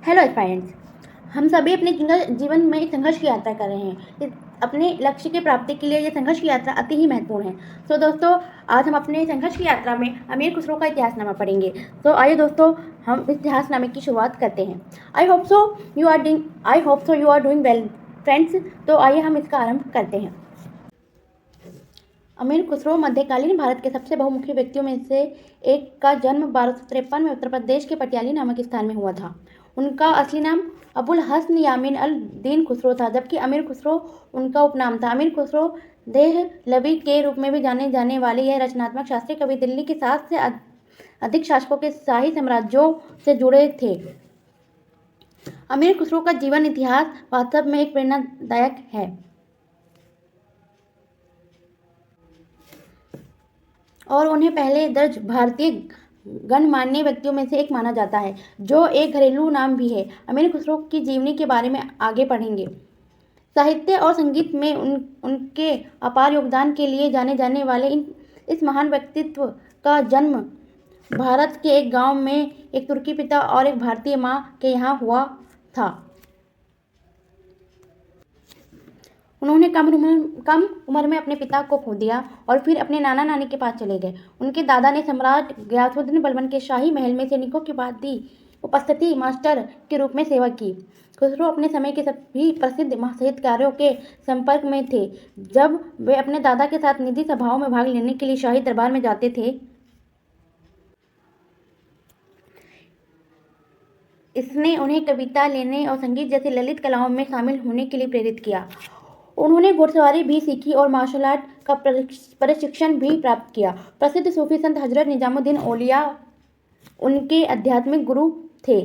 Hello friends, हम सभी अपने जीवन में एक संघर्ष की यात्रा कर रहे हैं। अपने लक्ष्य की प्राप्ति के लिए ये संघर्ष की यात्रा अति ही महत्वपूर्ण है। तो दोस्तों, आज हम अपने संघर्ष की यात्रा में अमीर खुसरो का इतिहासनामा पढ़ेंगे। तो आइए दोस्तों, हम इस इतिहासनामे की शुरुआत करते हैं। I hope so you are doing well friends. तो आइए हम इसका आरंभ करते हैं। अमीर खुसरो मध्यकालीन भारत के सबसे बहुमुखी व्यक्तियों में से एक का जन्म 1253 में उत्तर प्रदेश के पटियाली नामक स्थान में हुआ था। उनका असली नाम अबुल हसन यामीन अल दीन खुसरो था, जबकि अमीर खुसरो उनका उपनाम था। अमीर खुसरो देहलवी के रूप में भी जाने जाने वाले यह रचनात्मक शास्त्रीय कवि दिल्ली के 7 से अधिक शासकों के शाही साम्राज्यों से जुड़े थे। अमीर खुसरो का जीवन इतिहास वास्तव में एक प्रेरणादायक है और उन्हें पहले दर्ज भारतीय गणमान्य व्यक्तियों में से एक माना जाता है, जो एक घरेलू नाम भी है। अमीर खुसरो की जीवनी के बारे में आगे पढ़ेंगे। साहित्य और संगीत में उनके अपार योगदान के लिए जाने जाने वाले इस महान व्यक्तित्व का जन्म भारत के एक गांव में एक तुर्की पिता और एक भारतीय मां के यहाँ हुआ था। उन्होंने कम उम्र में अपने पिता को खो दिया और फिर अपने नाना नानी के पास चले गए। उनके दादा ने सम्राट गयासुद्दीन बलबन के शाही महल में सैनिकों की बादी उपस्थिति मास्टर के रूप में सेवा की। खुसरो अपने समय के सभी प्रसिद्ध साहित्यकारों के संपर्क में थे। जब वे अपने दादा के साथ निधि सभाओं में भाग लेने के लिए शाही दरबार में जाते थे, इसने उन्हें कविता लेने और संगीत जैसी ललित कलाओं में शामिल होने के लिए प्रेरित किया। उन्होंने घुड़सवारी भी सीखी और मार्शल आर्ट का प्रशिक्षण भी प्राप्त किया। प्रसिद्ध सूफी संत हजरत निजामुद्दीन औलिया उनके आध्यात्मिक गुरु थे।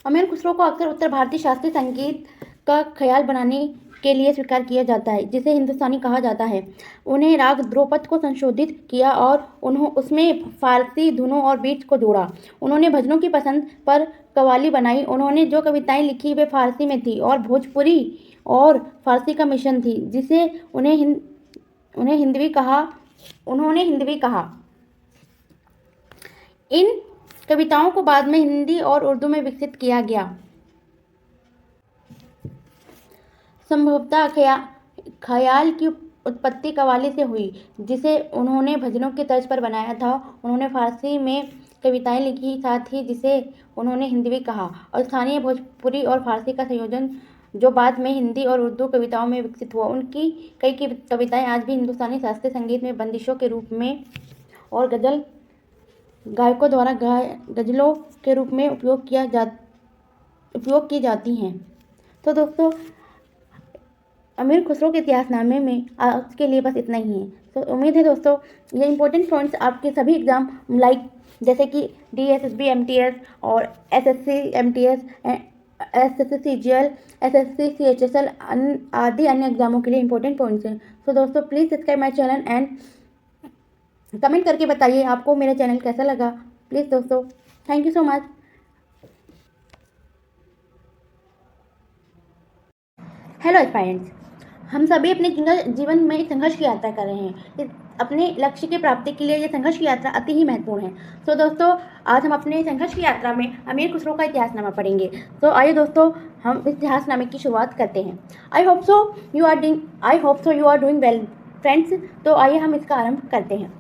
अमीर खुसरो को अक्सर उत्तर भारतीय शास्त्रीय संगीत का ख्याल बनाने के लिए स्वीकार किया जाता है, जिसे हिंदुस्तानी कहा जाता है। उन्हें राग ध्रुपद को संशोधित किया और उसमें फारसी धुनों और बीट्स को जोड़ा। उन्होंने भजनों की पसंद पर कव्वाली बनाई। उन्होंने जो कविताएं लिखी वे फारसी में थी और भोजपुरी और फारसी का मिश्रण थी, जिसे उन्होंने हिंदवी कहा। इन कविताओं को बाद में हिंदी और उर्दू में विकसित किया गया। संभवतः ख्याल की उत्पत्ति कव्वाली से हुई, जिसे उन्होंने भजनों की तर्ज पर बनाया था। उन्होंने फारसी में कविताएं लिखी, साथ ही जिसे उन्होंने हिंदवी कहा, और स्थानीय भोजपुरी और फारसी का संयोजन जो बाद में हिंदी और उर्दू कविताओं में विकसित हुआ। उनकी कई कविताएं आज भी हिंदुस्तानी शास्त्रीय संगीत में बंदिशों के रूप में और गजल गायकों द्वारा गजलों के रूप में उपयोग की जाती हैं। तो दोस्तों, अमीर खुसरो के इतिहासनामे में आज के लिए बस इतना ही है। तो उम्मीद है दोस्तों, ये इंपॉर्टेंट पॉइंट्स आपके सभी एग्जाम जैसे कि DSSB MTS और SSC MTS, SSC CGL, SSC CHSL आदि अन्य एग्जामों के लिए इंपॉर्टेंट पॉइंट्स हैं। तो दोस्तों, please subscribe my channel and comment करके बताइए आपको मेरा चैनल कैसा लगा। प्लीज़ दोस्तों, thank you so much. Hello friends, हम सभी अपने जीवन में एक संघर्ष की यात्रा कर रहे हैं। अपने लक्ष्य की प्राप्ति के लिए ये संघर्ष की यात्रा अति ही महत्वपूर्ण है। तो दोस्तों, आज हम अपने संघर्ष की यात्रा में अमीर खुसरो का इतिहासनामा पढ़ेंगे। तो आइए दोस्तों, हम इस इतिहासनामे की शुरुआत करते हैं। I hope so you are doing well friends. तो आइए हम इसका आरंभ करते हैं।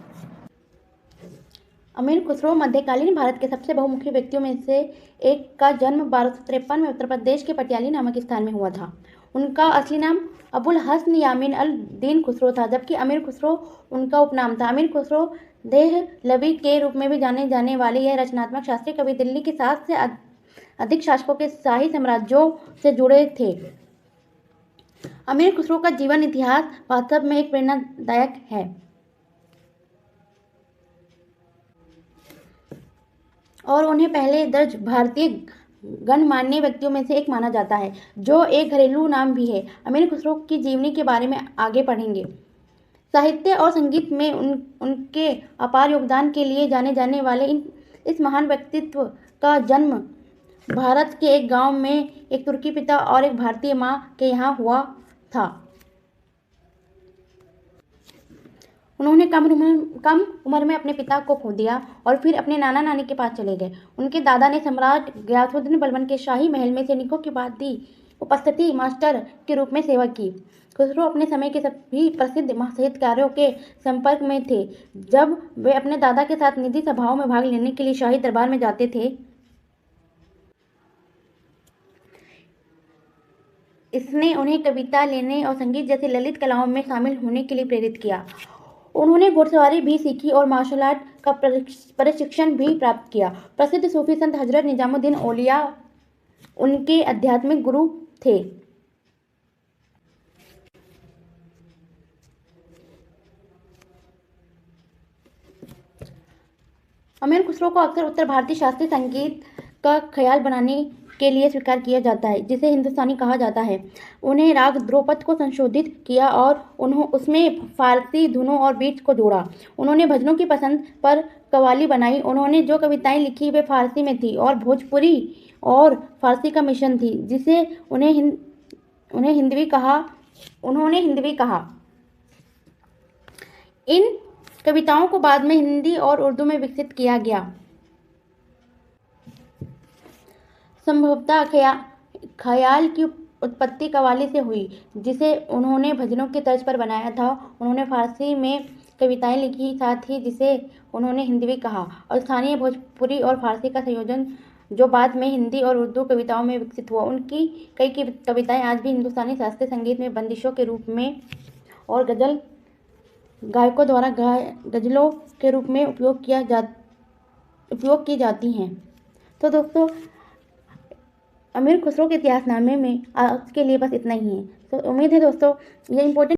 अमीर खुसरो मध्यकालीन भारत के सबसे बहुमुखी व्यक्तियों में से एक का जन्म 1253 में उत्तर प्रदेश के पटियाली नामक स्थान में हुआ था। उनका असली नाम अबुल हसन यामीन अल दीन खुसरो था, जबकि अमीर खुसरो उनका उपनाम था। अमीर खुसरो देहलवी के रूप में भी जाने जाने वाले यह रचनात्मक शास्त्रीय कवि दिल्ली के 7 से अधिक शासकों के शाही साम्राज्यों से जुड़े थे। अमीर खुसरो का जीवन इतिहास वास्तव में एक प्रेरणादायक है और उन्हें पहले दर्ज भारतीय गणमान्य व्यक्तियों में से एक माना जाता है, जो एक घरेलू नाम भी है। अमीर खुसरो की जीवनी के बारे में आगे पढ़ेंगे। साहित्य और संगीत में उनके अपार योगदान के लिए जाने जाने वाले इस महान व्यक्तित्व का जन्म भारत के एक गांव में एक तुर्की पिता और एक भारतीय मां के यहाँ हुआ था। उन्होंने कम उम्र में अपने पिता को खो दिया और फिर अपने नाना नानी के पास चले गए। उनके दादा ने सम्राट गयासुद्दीन बलबन के शाही महल में सैनिकों की भांति उपस्थिति मास्टर के रूप में सेवा की। खुसरो अपने समय के सभी प्रसिद्ध साहित्यकारों के संपर्क में थे। जब वे अपने दादा के साथ निजी सभाओं में भाग लेने के लिए शाही दरबार में जाते थे, इसने उन्हें कविता लेने और संगीत जैसी ललित कलाओं में शामिल होने के लिए प्रेरित किया। उन्होंने घुड़सवारी भी सीखी और मार्शल आर्ट का प्रशिक्षण भी प्राप्त किया। प्रसिद्ध सूफी संत हजरत निजामुद्दीन औलिया उनके आध्यात्मिक गुरु थे। अमीर खुसरो को अक्सर उत्तर भारतीय शास्त्रीय संगीत का ख्याल बनाने के लिए स्वीकार किया जाता है, जिसे हिंदुस्तानी कहा जाता है। उन्हें राग ध्रुपद को संशोधित किया और उसमें फारसी धुनों और बीट्स को जोड़ा। उन्होंने भजनों की पसंद पर कव्वाली बनाई। उन्होंने जो कविताएं लिखी वे फारसी में थी और भोजपुरी और फारसी का मिश्रण थी, जिसे उन्होंने हिंदवी कहा। इन कविताओं को बाद में हिंदी और उर्दू में विकसित किया गया। संभवतः ख्याल की उत्पत्ति कव्वाली से हुई, जिसे उन्होंने भजनों की तर्ज पर बनाया था। उन्होंने फारसी में कविताएं लिखी, साथ ही जिसे उन्होंने हिंदवी कहा, और स्थानीय भोजपुरी और फारसी का संयोजन जो बाद में हिंदी और उर्दू कविताओं में विकसित हुआ। उनकी कई कविताएं आज भी हिंदुस्तानी शास्त्रीय संगीत में बंदिशों के रूप में और गजल गायकों द्वारा गजलों के रूप में उपयोग की जाती हैं। तो दोस्तों, अमीर खुसरो के इतिहासनामे में आज के लिए बस इतना ही है। तो उम्मीद है दोस्तों ये इम्पोर्टेंट